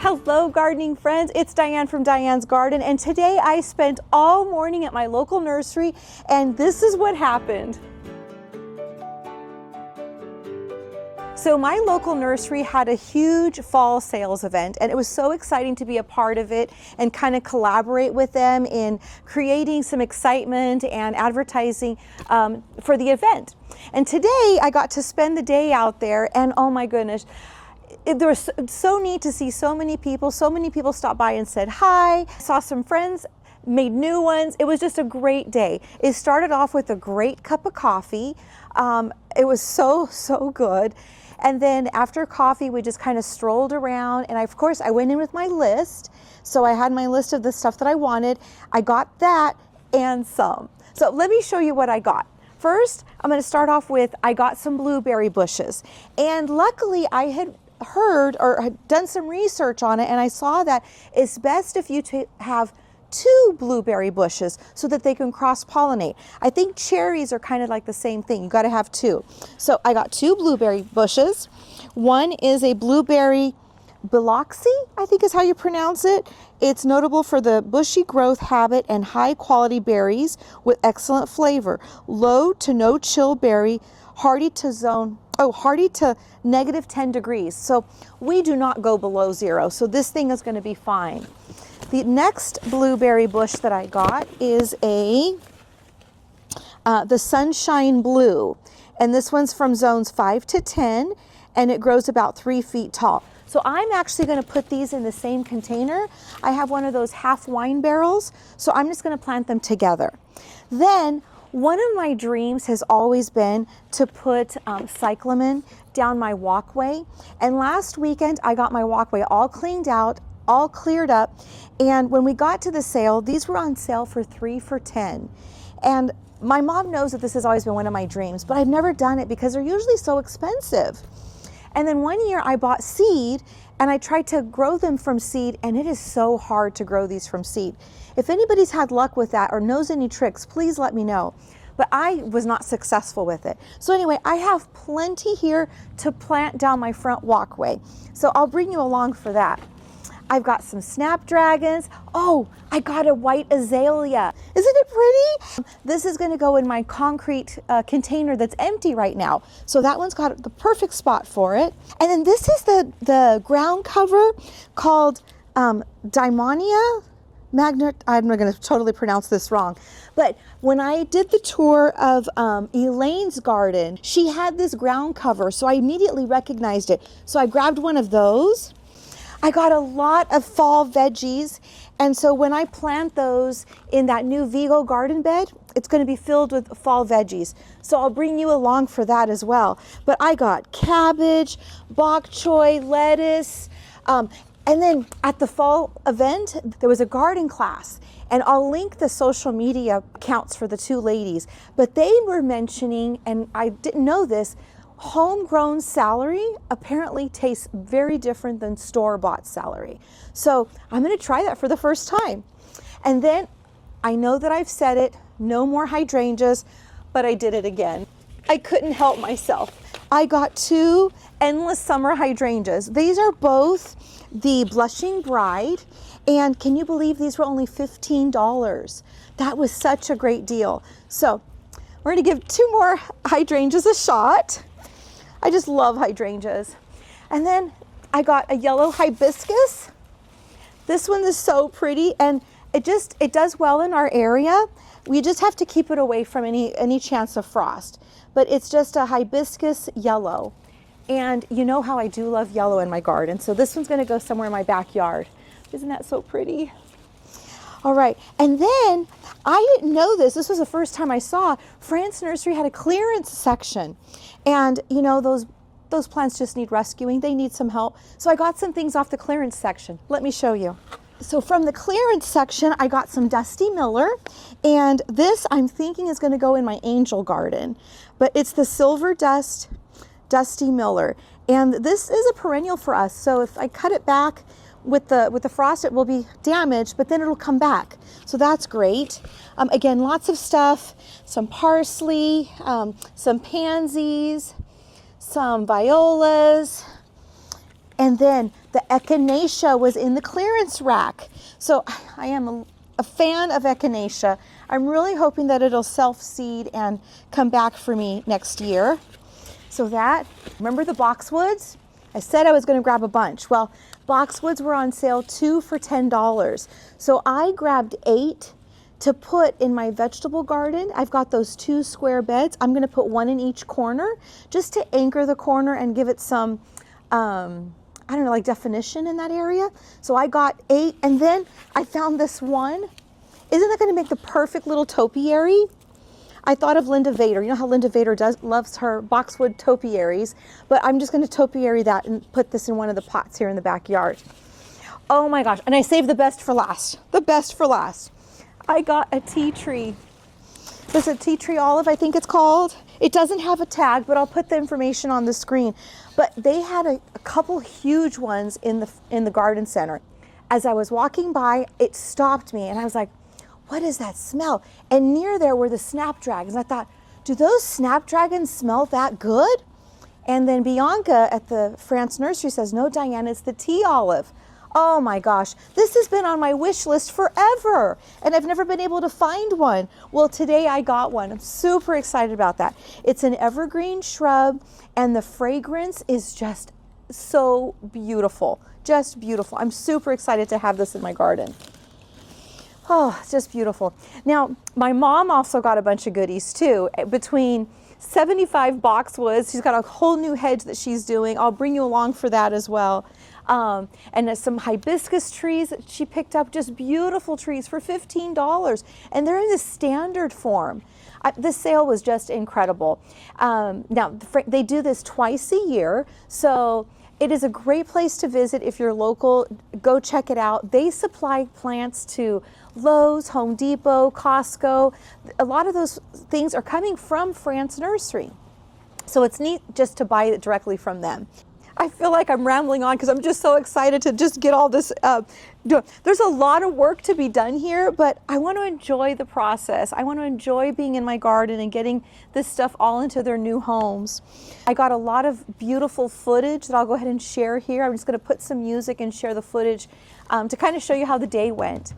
Hello gardening friends, it's Diane from Diane's Garden, and today I spent all morning at my local nursery and this is what happened. So my local nursery had a huge fall sales event and it was so exciting to be a part of it and kind of collaborate with them in creating some excitement and advertising for the event. And today I got to spend the day out there and oh my goodness, it was so neat to see so many people stopped by and said hi, saw some friends, made new ones. It was just a great day. It started off with a great cup of coffee. It was so good. And then after coffee, we just kind of strolled around and of course I went in with my list. So I had my list of the stuff that I wanted. I got that and some. So let me show you what I got. First, I'm going to start off with, I got some blueberry bushes. And luckily I had heard or had done some research on it and I saw that it's best if you have 2 blueberry bushes so that they can cross-pollinate. I think cherries are kind of like the same thing. You got to have 2. So I got 2 blueberry bushes. One is a blueberry biloxi, I think is how you pronounce it. It's notable for the bushy growth habit and high quality berries with excellent flavor. Low to no chill berry, hardy to -10 degrees. So we do not go below 0. So this thing is going to be fine. The next blueberry bush that I got is the Sunshine Blue. And this one's from zones 5 to 10 and it grows about 3 feet tall. So I'm actually going to put these in the same container. I have one of those half wine barrels. So I'm just going to plant them together. Then one of my dreams has always been to put cyclamen down my walkway. And last weekend I got my walkway all cleaned out, all cleared up. And when we got to the sale, these were on sale for 3 for $10. And my mom knows that this has always been one of my dreams, but I've never done it because they're usually so expensive. And then one year I bought seed and I tried to grow them from seed and it is so hard to grow these from seed. If anybody's had luck with that or knows any tricks, please let me know. But I was not successful with it. So anyway, I have plenty here to plant down my front walkway. So I'll bring you along for that. I've got some snapdragons. Oh, I got a white azalea. Isn't it pretty? This is going to go in my concrete container that's empty right now. So that one's got the perfect spot for it. And then this is the ground cover called Daimonia Magna. I'm going to totally pronounce this wrong. But when I did the tour of Elaine's garden, she had this ground cover. So I immediately recognized it. So I grabbed one of those. I got a lot of fall veggies, and so when I plant those in that new Vigo garden bed, it's going to be filled with fall veggies. So I'll bring you along for that as well. But I got cabbage, bok choy, lettuce, and then at the fall event, there was a garden class. And I'll link the social media accounts for the 2 ladies. But they were mentioning, and I didn't know this, homegrown celery apparently tastes very different than store-bought celery. So I'm going to try that for the first time. And then I know that I've said it, no more hydrangeas, but I did it again. I couldn't help myself. I got 2 endless summer hydrangeas. These are both the Blushing Bride. And can you believe these were only $15? That was such a great deal. So we're going to give 2 more hydrangeas a shot. I just love hydrangeas. And then I got a yellow hibiscus. This one is so pretty and it does well in our area. We just have to keep it away from any chance of frost. But it's just a hibiscus yellow. And you know how I do love yellow in my garden. So this one's going to go somewhere in my backyard. Isn't that so pretty? All right, and then I didn't know this. This was the first time I saw Frantz Nursery had a clearance section. And you know, those plants just need rescuing. They need some help. So I got some things off the clearance section. Let me show you. So from the clearance section, I got some Dusty Miller. And this I'm thinking is going to go in my angel garden. But it's the Silver Dust Dusty Miller. And this is a perennial for us. So if I cut it back, with the frost it will be damaged, but then it'll come back. So that's great. Again, lots of stuff, some parsley, some pansies, some violas, and then The echinacea was in the clearance rack. So I am a fan of echinacea. I'm really hoping that it'll self-seed and come back for me next year. So that, remember the boxwoods? I said I was going to grab a bunch. Well, boxwoods were on sale 2 for $10. So I grabbed 8 to put in my vegetable garden. I've got those 2 square beds. I'm going to put 1 in each corner just to anchor the corner and give it some, I don't know, like definition in that area. So I got 8, and then I found this one. Isn't that going to make the perfect little topiary? I thought of Linda Vader. You know how Linda Vader loves her boxwood topiaries, but I'm just going to topiary that and put this in one of the pots here in the backyard. Oh my gosh, and I saved the best for last. The best for last. I got a tea tree. This is a tea tree olive, I think it's called. It doesn't have a tag, but I'll put the information on the screen. But they had a couple huge ones in the garden center. As I was walking by, it stopped me, and I was like, what is that smell? And near there were the snapdragons. I thought, do those snapdragons smell that good? And then Bianca at the Frantz nursery says, no, Diane, it's the tea olive. Oh my gosh, this has been on my wish list forever, and I've never been able to find one. Well, today I got one. I'm super excited about that. It's an evergreen shrub, and the fragrance is just so beautiful, just beautiful. I'm super excited to have this in my garden. Oh, it's just beautiful. Now, my mom also got a bunch of goodies too. Between 75 boxwoods, she's got a whole new hedge that she's doing. I'll bring you along for that as well. And some hibiscus trees that she picked up, just beautiful trees for $15. And they're in the standard form. This sale was just incredible. Now, they do this twice a year, so it is a great place to visit if you're local. Go check it out. They supply plants to Lowe's, Home Depot, Costco. A lot of those things are coming from Frantz Nursery. So it's neat just to buy it directly from them. I feel like I'm rambling on because I'm just so excited to just get all this done. There's a lot of work to be done here, but I want to enjoy the process. I want to enjoy being in my garden and getting this stuff all into their new homes. I got a lot of beautiful footage that I'll go ahead and share here. I'm just going to put some music and share the footage to kind of show you how the day went.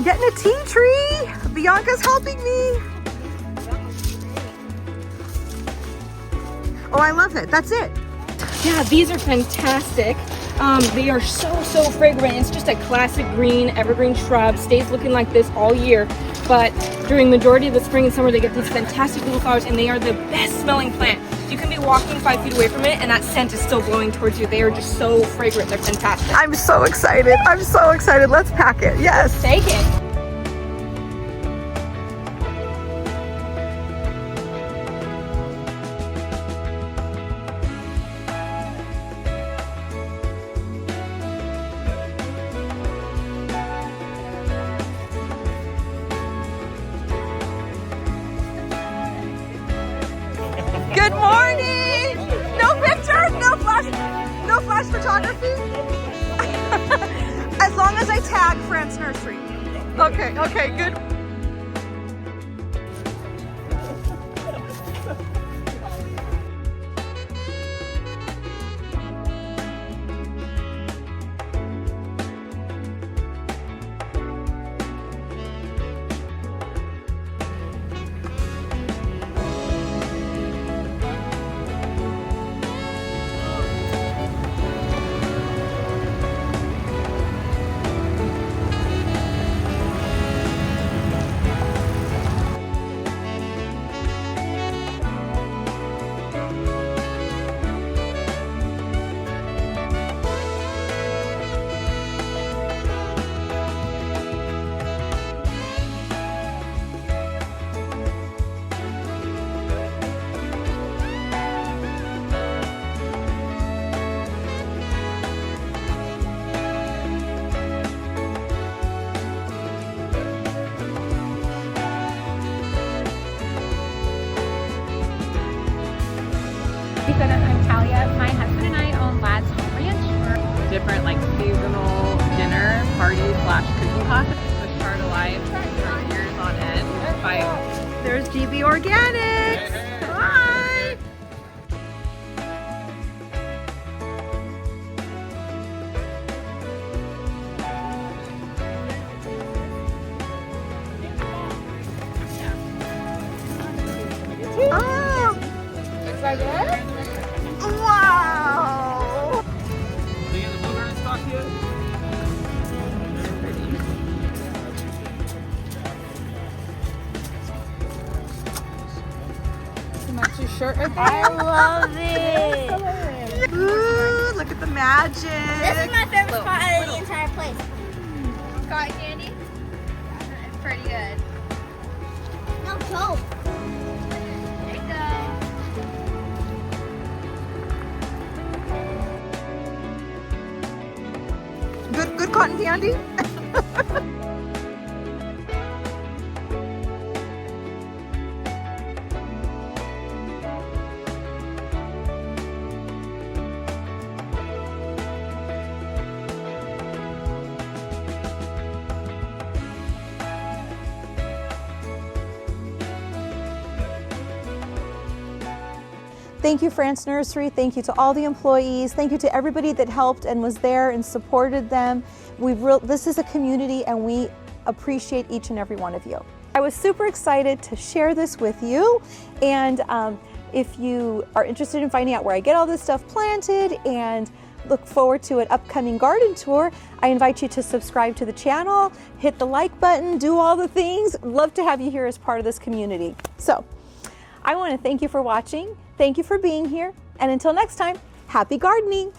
Getting a tea tree. Bianca's helping me. Oh, I love it. That's it. Yeah, these are fantastic. They are so fragrant. It's just a classic green, evergreen shrub. Stays looking like this all year. But during majority of the spring and summer, they get these fantastic little flowers, and they are the best smelling plant. You can be walking 5 feet away from it, and that scent is still blowing towards you. They are just so fragrant. They're fantastic. I'm so excited. I'm so excited. Let's pack it. Yes. Let's take it. Good morning. No pictures, no flash photography. As long as I tag Frantz Nursery. Okay, good. I'm Talia. My husband and I own Lad's Home Ranch. Different like seasonal dinner party slash cooking classes. The Start of Life for years on end. There's GB Organics. Hi. Oh. Excited? Wow. Do you get the blueberry stock yet? Match your shirt right there. I love it. Ooh, look at the magic. This is my favorite spot out of the entire place. Cotton candy? Pretty good. No, dope. There you go. Good cotton candy. Thank you, Frantz Nursery. Thank you to all the employees. Thank you to everybody that helped and was there and supported them. This is a community and we appreciate each and every one of you. I was super excited to share this with you. And if you are interested in finding out where I get all this stuff planted and look forward to an upcoming garden tour, I invite you to subscribe to the channel, hit the like button, do all the things. Love to have you here as part of this community. So I want to thank you for watching. Thank you for being here. And until next time, happy gardening.